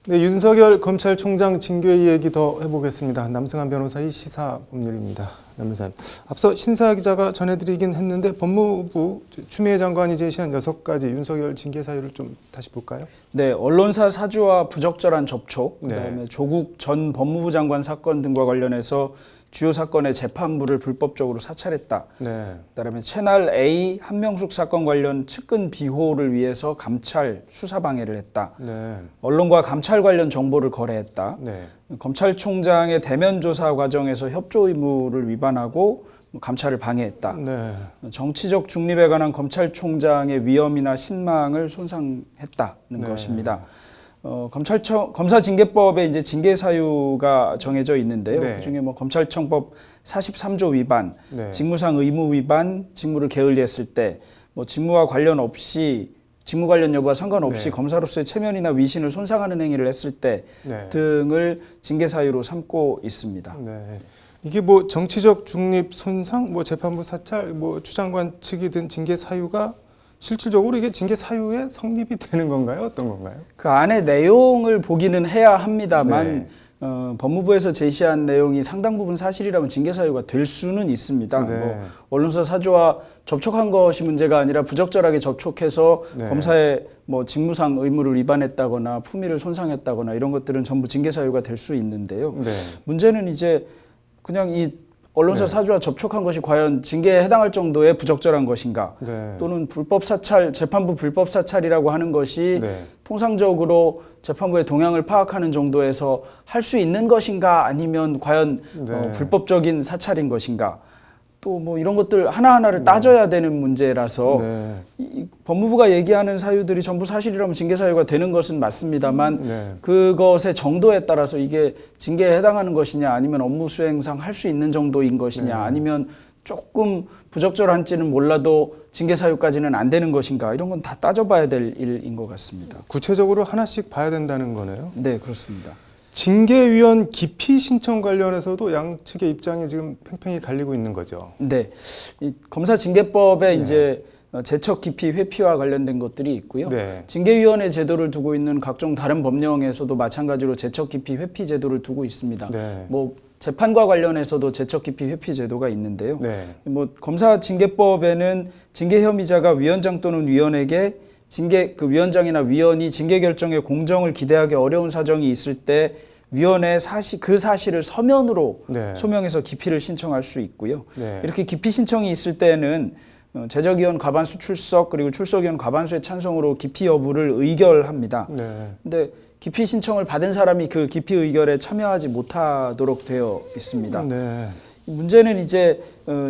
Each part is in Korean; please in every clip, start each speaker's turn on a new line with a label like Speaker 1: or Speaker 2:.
Speaker 1: 네, 윤석열 검찰총장 징계 얘기 더 해보겠습니다. 남승환 변호사의 시사법률입니다. 남 변호사님, 앞서 신사 기자가 전해드리긴 했는데 법무부 추미애 장관이 제시한 6가지 윤석열 징계 사유를 좀 다시 볼까요?
Speaker 2: 네, 언론사 사주와 부적절한 접촉,
Speaker 1: 네.
Speaker 2: 그다음에 조국 전 법무부 장관 사건 등과 관련해서 주요 사건의 재판부를 불법적으로 사찰했다.
Speaker 1: 네.
Speaker 2: 그다음에 채널 A 한명숙 사건 관련 측근 비호를 위해서 감찰 수사 방해를 했다.
Speaker 1: 네.
Speaker 2: 언론과 감찰 관련 정보를 거래했다.
Speaker 1: 네.
Speaker 2: 검찰총장의 대면 조사 과정에서 협조 의무를 위반하고 감찰을 방해했다.
Speaker 1: 네.
Speaker 2: 정치적 중립에 관한 검찰총장의 위엄이나 신망을 손상했다는
Speaker 1: 네.
Speaker 2: 것입니다. 검사징계법에 이제 징계 사유가 정해져 있는데요.
Speaker 1: 네.
Speaker 2: 그중에 뭐 검찰청법 43조 위반,
Speaker 1: 네.
Speaker 2: 직무상 의무 위반, 직무를 게을리했을 때, 뭐 직무와 관련 없이 직무 관련 여부와 상관없이
Speaker 1: 네.
Speaker 2: 검사로서의 체면이나 위신을 손상하는 행위를 했을 때
Speaker 1: 네.
Speaker 2: 등을 징계 사유로 삼고 있습니다.
Speaker 1: 네. 이게 뭐 정치적 중립 손상, 뭐 재판부 사찰, 뭐 추장관 측이 든 징계 사유가 실질적으로 이게 징계 사유에 성립이 되는 건가요? 어떤 건가요?
Speaker 2: 그 안에 내용을 보기는 해야 합니다만
Speaker 1: 네.
Speaker 2: 법무부에서 제시한 내용이 상당 부분 사실이라면 징계 사유가 될 수는 있습니다.
Speaker 1: 네.
Speaker 2: 뭐 언론사 사주와 접촉한 것이 문제가 아니라 부적절하게 접촉해서
Speaker 1: 네.
Speaker 2: 검사의 뭐 직무상 의무를 위반했다거나 품위를 손상했다거나 이런 것들은 전부 징계 사유가 될 수 있는데요.
Speaker 1: 네.
Speaker 2: 문제는 이제 그냥 이 언론사
Speaker 1: 네.
Speaker 2: 사주와 접촉한 것이 과연 징계에 해당할 정도의 부적절한 것인가,
Speaker 1: 네.
Speaker 2: 또는 불법 사찰, 재판부 불법 사찰이라고 하는 것이
Speaker 1: 네.
Speaker 2: 통상적으로 재판부의 동향을 파악하는 정도에서 할 수 있는 것인가, 아니면 과연
Speaker 1: 네.
Speaker 2: 불법적인 사찰인 것인가, 또 뭐 이런 것들 하나하나를 따져야 되는 문제라서
Speaker 1: 네.
Speaker 2: 이 법무부가 얘기하는 사유들이 전부 사실이라면 징계 사유가 되는 것은 맞습니다만
Speaker 1: 네.
Speaker 2: 그것의 정도에 따라서 이게 징계에 해당하는 것이냐, 아니면 업무 수행상 할 수 있는 정도인 것이냐,
Speaker 1: 네.
Speaker 2: 아니면 조금 부적절한지는 몰라도 징계 사유까지는 안 되는 것인가, 이런 건 다 따져봐야 될 일인 것 같습니다.
Speaker 1: 구체적으로 하나씩 봐야 된다는 거네요.
Speaker 2: 네, 그렇습니다.
Speaker 1: 징계위원 기피 신청 관련해서도 양측의 입장이 지금 팽팽히 갈리고 있는 거죠.
Speaker 2: 네, 이 검사징계법에
Speaker 1: 네.
Speaker 2: 이제 제척 기피 회피와 관련된 것들이 있고요.
Speaker 1: 네.
Speaker 2: 징계위원회 제도를 두고 있는 각종 다른 법령에서도 마찬가지로 제척 기피 회피 제도를 두고 있습니다.
Speaker 1: 네.
Speaker 2: 뭐 재판과 관련해서도 제척 기피 회피 제도가 있는데요.
Speaker 1: 네.
Speaker 2: 뭐 검사징계법에는 징계 혐의자가 위원장 또는 위원에게 그 위원장이나 위원이 징계 결정에 공정을 기대하기 어려운 사정이 있을 때 위원회 그 사실을 서면으로
Speaker 1: 네.
Speaker 2: 소명해서 기피를 신청할 수 있고요.
Speaker 1: 네.
Speaker 2: 이렇게 기피 신청이 있을 때는 제적위원 과반수 출석, 그리고 출석위원 과반수의 찬성으로 기피 여부를 의결합니다.
Speaker 1: 네.
Speaker 2: 근데 기피 신청을 받은 사람이 그 기피 의결에 참여하지 못하도록 되어 있습니다.
Speaker 1: 네.
Speaker 2: 문제는 이제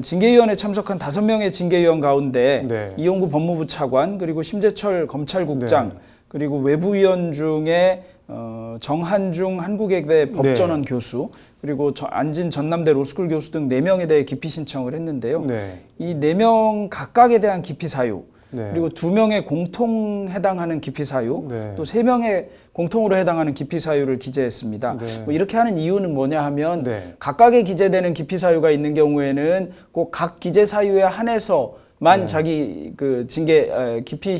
Speaker 2: 징계위원회에 참석한 5명의 징계위원 가운데
Speaker 1: 네.
Speaker 2: 이용구 법무부 차관, 그리고 심재철 검찰국장,
Speaker 1: 네.
Speaker 2: 그리고 외부위원 중에 정한중 한국외대 법전원 교수, 그리고 안진 전남대 로스쿨 교수 등 4명에 대해 기피 신청을 했는데요.
Speaker 1: 네.
Speaker 2: 이 4명 각각에 대한 기피 사유,
Speaker 1: 네.
Speaker 2: 그리고 2명의 공통 해당하는 기피 사유,
Speaker 1: 네.
Speaker 2: 또 3명의 공통으로 해당하는 기피 사유를 기재했습니다.
Speaker 1: 네.
Speaker 2: 뭐 이렇게 하는 이유는 뭐냐 하면
Speaker 1: 네.
Speaker 2: 각각의 기재되는 기피 사유가 있는 경우에는 꼭 각 기재 사유에 한해서만
Speaker 1: 네.
Speaker 2: 자기 그 징계 기피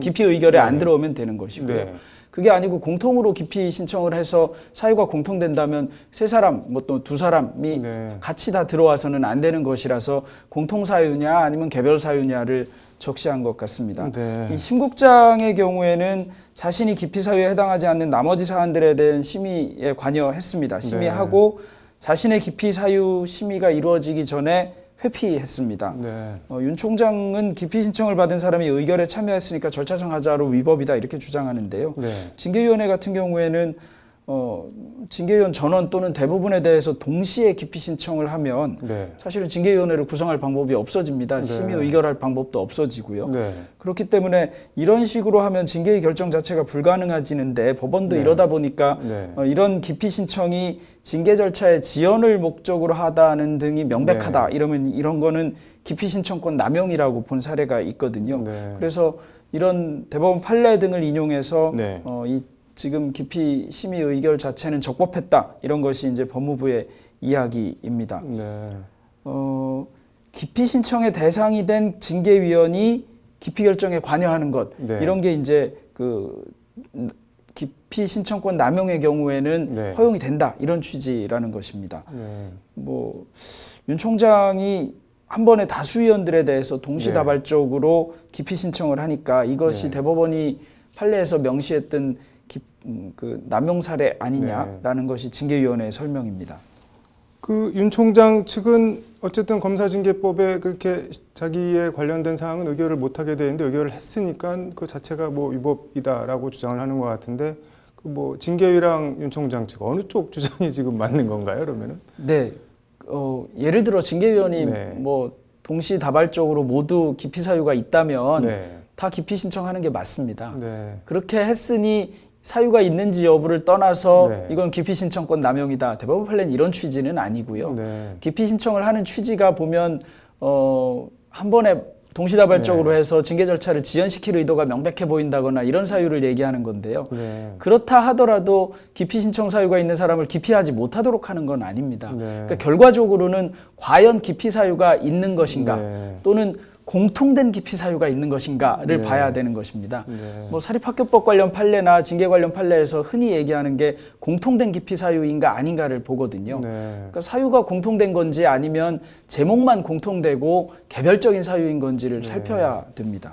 Speaker 2: 기피 의결에 안 들어오면 되는 것이고요.
Speaker 1: 네.
Speaker 2: 그게 아니고 공통으로 기피 신청을 해서 사유가 공통된다면 3사람, 뭐 또 2사람이
Speaker 1: 네.
Speaker 2: 같이 다 들어와서는 안 되는 것이라서 공통 사유냐 아니면 개별 사유냐를 적시한 것 같습니다.
Speaker 1: 네.
Speaker 2: 이 심국장의 경우에는 자신이 기피 사유에 해당하지 않는 나머지 사안들에 대한 심의에 관여했습니다. 심의하고 자신의 기피 사유 심의가 이루어지기 전에 회피했습니다.
Speaker 1: 네.
Speaker 2: 윤 총장은 기피 신청을 받은 사람이 의결에 참여했으니까 절차상 하자로 위법이다, 이렇게 주장하는데요.
Speaker 1: 네.
Speaker 2: 징계위원회 같은 경우에는 징계위원 전원 또는 대부분에 대해서 동시에 기피 신청을 하면
Speaker 1: 네.
Speaker 2: 사실은 징계위원회를 구성할 방법이 없어집니다.
Speaker 1: 네.
Speaker 2: 심의 의결할 방법도 없어지고요.
Speaker 1: 네.
Speaker 2: 그렇기 때문에 이런 식으로 하면 징계의 결정 자체가 불가능해지는데 법원도
Speaker 1: 네.
Speaker 2: 이러다 보니까
Speaker 1: 네.
Speaker 2: 이런 기피 신청이 징계 절차의 지연을 목적으로 하다는 등이 명백하다.
Speaker 1: 네.
Speaker 2: 이러면 이런 거는 기피 신청권 남용이라고 본 사례가 있거든요.
Speaker 1: 네.
Speaker 2: 그래서 이런 대법원 판례 등을 인용해서
Speaker 1: 네.
Speaker 2: 이 지금 기피 심의 의결 자체는 적법했다, 이런 것이 이제 법무부의 이야기입니다.
Speaker 1: 네.
Speaker 2: 기피 신청의 대상이 된 징계위원이 기피 결정에 관여하는 것,
Speaker 1: 네.
Speaker 2: 이런 게 이제 그 기피 신청권 남용의 경우에는
Speaker 1: 네.
Speaker 2: 허용이 된다 이런 취지라는 것입니다.
Speaker 1: 네.
Speaker 2: 뭐 윤 총장이 한 번에 다수의원들에 대해서 동시다발적으로 기피 신청을 하니까 이것이
Speaker 1: 네.
Speaker 2: 대법원이 판례에서 명시했던 그 남용 사례 아니냐라는 것이 징계위원회의 설명입니다.
Speaker 1: 그 윤 총장 측은 어쨌든 검사징계법에 그렇게 자기에 관련된 사항은 의결을 못하게 되는데 의결을 했으니까 그 자체가 뭐 위법이다라고 주장을 하는 것 같은데 그 뭐 징계위랑 윤 총장 측 어느 쪽 주장이 지금 맞는 건가요? 그러면은?
Speaker 2: 네, 예를 들어 징계위원이
Speaker 1: 네.
Speaker 2: 뭐 동시다발적으로 모두 기피 사유가 있다면
Speaker 1: 네.
Speaker 2: 다 기피 신청하는 게 맞습니다.
Speaker 1: 네.
Speaker 2: 그렇게 했으니 사유가 있는지 여부를 떠나서
Speaker 1: 네.
Speaker 2: 이건 기피 신청권 남용이다. 대법원 판례는 이런 취지는 아니고요.
Speaker 1: 네.
Speaker 2: 기피 신청을 하는 취지가 보면 한 번에 동시다발적으로
Speaker 1: 네.
Speaker 2: 해서 징계 절차를 지연시킬 의도가 명백해 보인다거나 이런 사유를 얘기하는 건데요.
Speaker 1: 네.
Speaker 2: 그렇다 하더라도 기피 신청 사유가 있는 사람을 기피하지 못하도록 하는 건 아닙니다.
Speaker 1: 네.
Speaker 2: 그러니까 결과적으로는 과연 기피 사유가 있는 것인가
Speaker 1: 네.
Speaker 2: 또는 공통된 기피 사유가 있는 것인가를
Speaker 1: 네.
Speaker 2: 봐야 되는 것입니다.
Speaker 1: 네.
Speaker 2: 뭐 사립학교법 관련 판례나 징계 관련 판례에서 흔히 얘기하는 게 공통된 기피 사유인가 아닌가를 보거든요.
Speaker 1: 네.
Speaker 2: 그러니까 사유가 공통된 건지 아니면 제목만 공통되고 개별적인 사유인 건지를 살펴야 됩니다.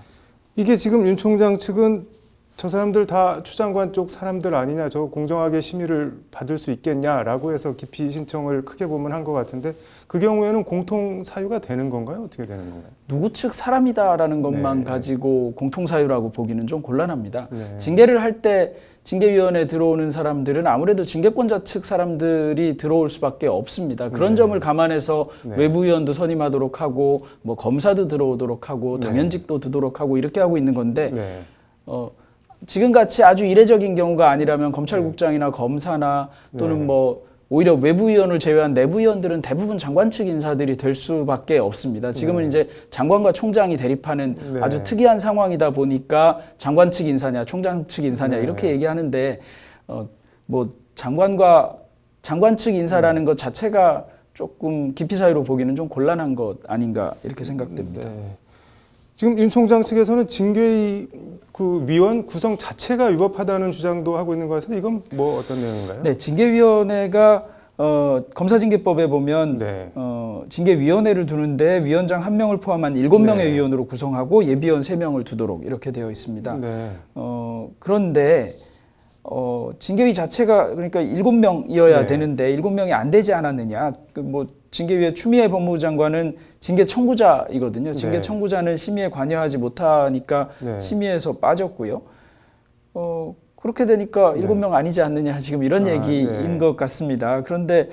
Speaker 1: 이게 지금 윤 총장 측은 저 사람들 다 추 장관 쪽 사람들 아니냐, 저 공정하게 심의를 받을 수 있겠냐라고 해서 기피 신청을 크게 보면 한 것 같은데 그 경우에는 공통 사유가 되는 건가요? 어떻게 되는 건가요?
Speaker 2: 누구 측 사람이다라는 것만
Speaker 1: 네.
Speaker 2: 가지고 공통 사유라고 보기는 좀 곤란합니다.
Speaker 1: 네.
Speaker 2: 징계를 할 때 징계위원회에 들어오는 사람들은 아무래도 징계권자 측 사람들이 들어올 수밖에 없습니다. 그런
Speaker 1: 네.
Speaker 2: 점을 감안해서
Speaker 1: 네.
Speaker 2: 외부위원도 선임하도록 하고 뭐 검사도 들어오도록 하고
Speaker 1: 네.
Speaker 2: 당연직도 두도록 하고 이렇게 하고 있는 건데
Speaker 1: 네.
Speaker 2: 지금같이 아주 이례적인 경우가 아니라면 검찰국장이나 검사나 또는
Speaker 1: 네.
Speaker 2: 뭐 오히려 외부위원을 제외한 내부위원들은 대부분 장관 측 인사들이 될 수밖에 없습니다. 지금은 이제 장관과 총장이 대립하는
Speaker 1: 네.
Speaker 2: 아주 특이한 상황이다 보니까 장관 측 인사냐 총장 측 인사냐
Speaker 1: 네.
Speaker 2: 이렇게 얘기하는데 뭐 장관 측 인사라는 것 자체가 조금 기피 사유로 보기는 좀 곤란한 것 아닌가 이렇게 생각됩니다.
Speaker 1: 네. 지금 윤 총장 측에서는 징계위 그 위원 구성 자체가 위법하다는 주장도 하고 있는 것 같은데 이건 뭐 어떤 내용인가요?
Speaker 2: 네, 징계위원회가 검사징계법에 보면
Speaker 1: 네.
Speaker 2: 징계위원회를 두는데 위원장 1명을 포함한 7명의
Speaker 1: 네.
Speaker 2: 위원으로 구성하고 예비원 3명을 두도록 이렇게 되어 있습니다.
Speaker 1: 네.
Speaker 2: 그런데 징계위 자체가 그러니까 7명이어야
Speaker 1: 네.
Speaker 2: 되는데 7명이 안 되지 않았느냐. 뭐 징계위의 추미애 법무부 장관은 징계 청구자이거든요. 징계
Speaker 1: 네.
Speaker 2: 청구자는 심의에 관여하지 못하니까
Speaker 1: 네.
Speaker 2: 심의에서 빠졌고요. 그렇게 되니까
Speaker 1: 네.
Speaker 2: 7명 아니지 않느냐 지금 이런
Speaker 1: 아,
Speaker 2: 얘기인
Speaker 1: 네.
Speaker 2: 것 같습니다. 그런데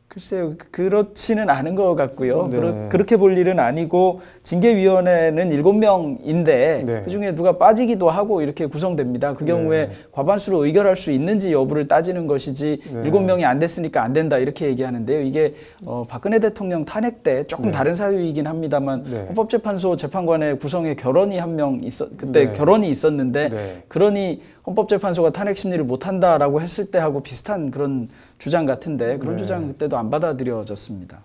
Speaker 2: 글쎄요, 그렇지는 않은 것 같고요.
Speaker 1: 네.
Speaker 2: 그렇게 볼 일은 아니고 징계위원회는 7명인데
Speaker 1: 네.
Speaker 2: 그중에 누가 빠지기도 하고 이렇게 구성됩니다. 그 경우에
Speaker 1: 네.
Speaker 2: 과반수로 의결할 수 있는지 여부를 따지는 것이지
Speaker 1: 네.
Speaker 2: 7명이 안 됐으니까 안 된다 이렇게 얘기하는데요. 이게 박근혜 대통령 탄핵 때 조금
Speaker 1: 네.
Speaker 2: 다른 사유이긴 합니다만
Speaker 1: 네.
Speaker 2: 헌법재판소 재판관의 구성에 결원이 한 명 그때
Speaker 1: 네.
Speaker 2: 결원이 있었는데
Speaker 1: 네.
Speaker 2: 그러니 헌법재판소가 탄핵 심리를 못한다라고 했을 때하고 비슷한 그런 주장 같은데 그런
Speaker 1: 네.
Speaker 2: 주장 그때도 안 받아들여졌습니다.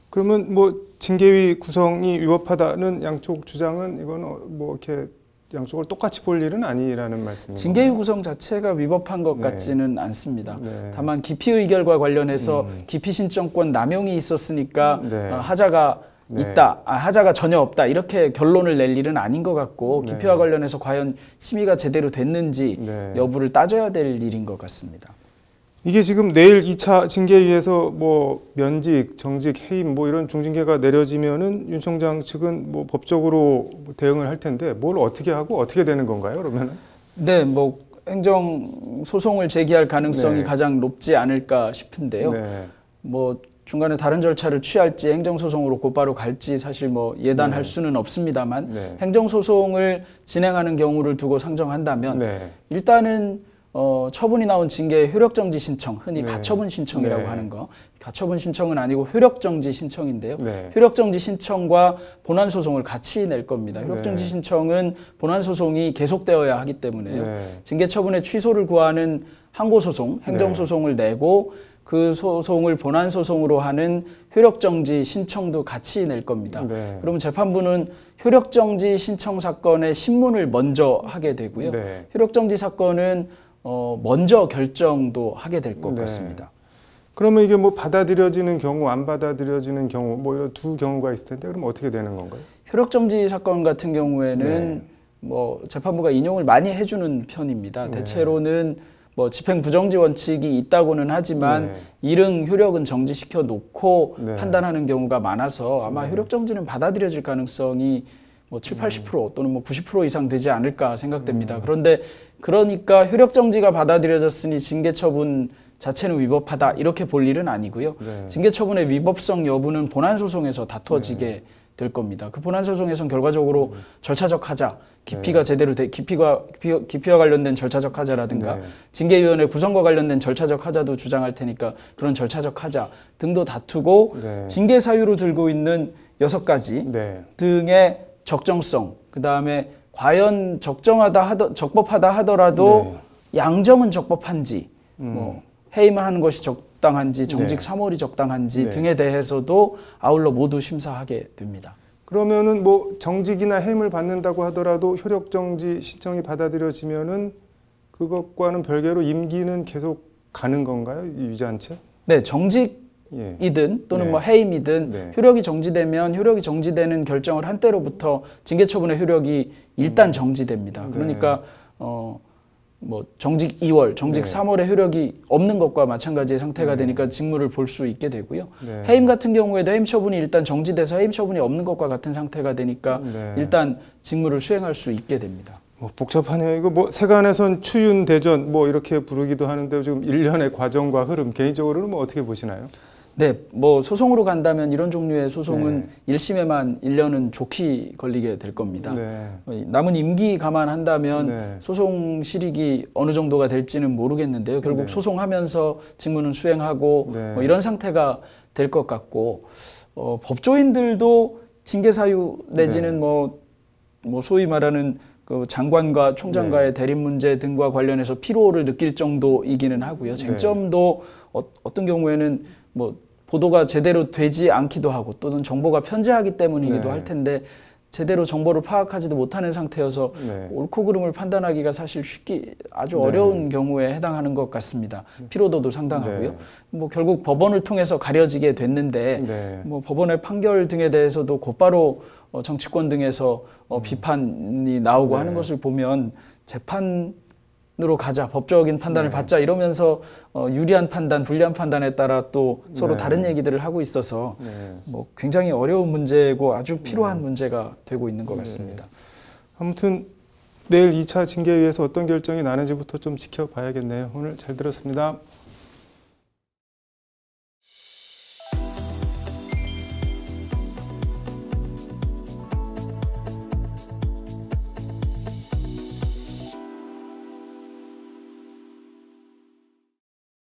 Speaker 1: 그러면 뭐 징계위 구성이 위법하다는 양쪽 주장은 이건 뭐 이렇게 양쪽을 똑같이 볼 일은 아니라는 말씀이죠.
Speaker 2: 징계위 구성 자체가 위법한 것
Speaker 1: 네.
Speaker 2: 같지는 않습니다.
Speaker 1: 네.
Speaker 2: 다만 기피 의결과 관련해서 기피 신청권 남용이 있었으니까
Speaker 1: 네.
Speaker 2: 하자가
Speaker 1: 네.
Speaker 2: 있다, 하자가 전혀 없다 이렇게 결론을 낼 일은 아닌 것 같고
Speaker 1: 네.
Speaker 2: 기피와 관련해서 과연 심의가 제대로 됐는지
Speaker 1: 네.
Speaker 2: 여부를 따져야 될 일인 것 같습니다.
Speaker 1: 이게 지금 내일 2차 징계위에서 뭐 면직, 정직, 해임 뭐 이런 중징계가 내려지면은 윤 총장 측은 뭐 법적으로 대응을 할 텐데 뭘 어떻게 하고 어떻게 되는 건가요? 그러면은?
Speaker 2: 네, 뭐 행정 소송을 제기할 가능성이
Speaker 1: 네.
Speaker 2: 가장 높지 않을까 싶은데요.
Speaker 1: 네.
Speaker 2: 뭐 중간에 다른 절차를 취할지 행정소송으로 곧바로 갈지 사실 뭐 예단할 수는 없습니다만
Speaker 1: 네.
Speaker 2: 행정소송을 진행하는 경우를 두고 상정한다면
Speaker 1: 네.
Speaker 2: 일단은 처분이 나온 징계 효력정지 신청, 흔히
Speaker 1: 네.
Speaker 2: 가처분 신청이라고
Speaker 1: 네.
Speaker 2: 하는 거. 가처분 신청은 아니고 효력정지 신청인데요.
Speaker 1: 네.
Speaker 2: 효력정지 신청과 본안소송을 같이 낼 겁니다. 효력정지
Speaker 1: 네.
Speaker 2: 신청은 본안소송이 계속되어야 하기 때문에요.
Speaker 1: 네.
Speaker 2: 징계처분의 취소를 구하는 항고소송, 행정소송을 내고 그 소송을 본안소송으로 하는 효력정지 신청도 같이 낼 겁니다.
Speaker 1: 네.
Speaker 2: 그러면 재판부는 효력정지 신청 사건의 신문을 먼저 하게 되고요.
Speaker 1: 네.
Speaker 2: 효력정지 사건은 먼저 결정도 하게 될 것
Speaker 1: 네.
Speaker 2: 같습니다.
Speaker 1: 그러면 이게 뭐 받아들여지는 경우, 안 받아들여지는 경우, 뭐 이런 두 경우가 있을 텐데 그럼 어떻게 되는 건가요?
Speaker 2: 효력정지 사건 같은 경우에는
Speaker 1: 네.
Speaker 2: 뭐 재판부가 인용을 많이 해주는 편입니다.
Speaker 1: 네.
Speaker 2: 대체로는 뭐 집행부정지 원칙이 있다고는 하지만
Speaker 1: 네.
Speaker 2: 이릉 효력은 정지시켜 놓고
Speaker 1: 네.
Speaker 2: 판단하는 경우가 많아서 아마 효력정지는 받아들여질 가능성이 뭐 7, 80% 또는 뭐 90% 이상 되지 않을까 생각됩니다. 그런데 그러니까 효력정지가 받아들여졌으니 징계처분 자체는 위법하다 이렇게 볼 일은 아니고요.
Speaker 1: 네.
Speaker 2: 징계처분의 위법성 여부는 본안소송에서 다투어지게 될 겁니다. 그 본안소송에서는 결과적으로 절차적 하자, 깊이가 제대로 깊이와 관련된 절차적 하자라든가
Speaker 1: 네.
Speaker 2: 징계위원회 구성과 관련된 절차적 하자도 주장할 테니까 그런 절차적 하자 등도 다투고
Speaker 1: 네.
Speaker 2: 징계 사유로 들고 있는 6가지
Speaker 1: 네.
Speaker 2: 등의 적정성, 그 다음에 과연 적법하다 하더라도 양정은 적법한지, 뭐 해임을 하는 것이 적당한지, 정직
Speaker 1: 네.
Speaker 2: 3월이 적당한지
Speaker 1: 네.
Speaker 2: 등에 대해서도 아울러 모두 심사하게 됩니다.
Speaker 1: 그러면은 뭐 정직이나 해임을 받는다고 하더라도 효력정지 신청이 받아들여지면은 그것과는 별개로 임기는 계속 가는 건가요? 유지한 채?
Speaker 2: 네, 정직이든
Speaker 1: 예.
Speaker 2: 또는
Speaker 1: 네.
Speaker 2: 뭐 해임이든
Speaker 1: 네.
Speaker 2: 효력이 정지되면 효력이 정지되는 결정을 한 때로부터 징계처분의 효력이 일단 정지됩니다.
Speaker 1: 네.
Speaker 2: 그러니까 뭐 정직 2월, 정직
Speaker 1: 네.
Speaker 2: 3월의 효력이 없는 것과 마찬가지의 상태가
Speaker 1: 네.
Speaker 2: 되니까 직무를 볼 수 있게 되고요.
Speaker 1: 네.
Speaker 2: 해임 같은 경우에도 해임 처분이 일단 정지돼서 해임 처분이 없는 것과 같은 상태가 되니까
Speaker 1: 네.
Speaker 2: 일단 직무를 수행할 수 있게 됩니다.
Speaker 1: 뭐 복잡하네요. 이거 뭐 세간에선 추윤 대전 뭐 이렇게 부르기도 하는데 지금 일련의 과정과 흐름 개인적으로는 뭐 어떻게 보시나요?
Speaker 2: 네, 뭐 소송으로 간다면 이런 종류의 소송은
Speaker 1: 네.
Speaker 2: 1심에만 1년은 좋게 걸리게 될 겁니다.
Speaker 1: 네.
Speaker 2: 남은 임기 감안한다면
Speaker 1: 네.
Speaker 2: 소송 실익이 어느 정도가 될지는 모르겠는데요. 결국
Speaker 1: 네.
Speaker 2: 소송하면서 직무는 수행하고
Speaker 1: 네.
Speaker 2: 뭐 이런 상태가 될 것 같고 법조인들도 징계 사유 내지는
Speaker 1: 네.
Speaker 2: 뭐 소위 말하는 그 장관과 총장과의 대립 문제 등과 관련해서 피로를 느낄 정도이기는 하고요. 쟁점도 어떤 경우에는 뭐 보도가 제대로 되지 않기도 하고 또는 정보가 편제하기 때문이기도
Speaker 1: 네.
Speaker 2: 할 텐데 제대로 정보를 파악하지도 못하는 상태여서
Speaker 1: 네.
Speaker 2: 옳고 그름을 판단하기가 사실 아주
Speaker 1: 네.
Speaker 2: 어려운 경우에 해당하는 것 같습니다. 피로도도 상당하고요.
Speaker 1: 네.
Speaker 2: 뭐 결국 법원을 통해서 가려지게 됐는데
Speaker 1: 네.
Speaker 2: 뭐 법원의 판결 등에 대해서도 곧바로 정치권 등에서 비판이 나오고
Speaker 1: 네.
Speaker 2: 하는 것을 보면 재판으로 가자, 법적인 판단을
Speaker 1: 네.
Speaker 2: 받자 이러면서 유리한 판단, 불리한 판단에 따라 또 서로
Speaker 1: 네.
Speaker 2: 다른 얘기들을 하고 있어서
Speaker 1: 네.
Speaker 2: 뭐 굉장히 어려운 문제고 아주 필요한 문제가 되고 있는 것 같습니다.
Speaker 1: 아무튼 내일 2차 징계위에서 어떤 결정이 나는지부터 좀 지켜봐야겠네요. 오늘 잘 들었습니다.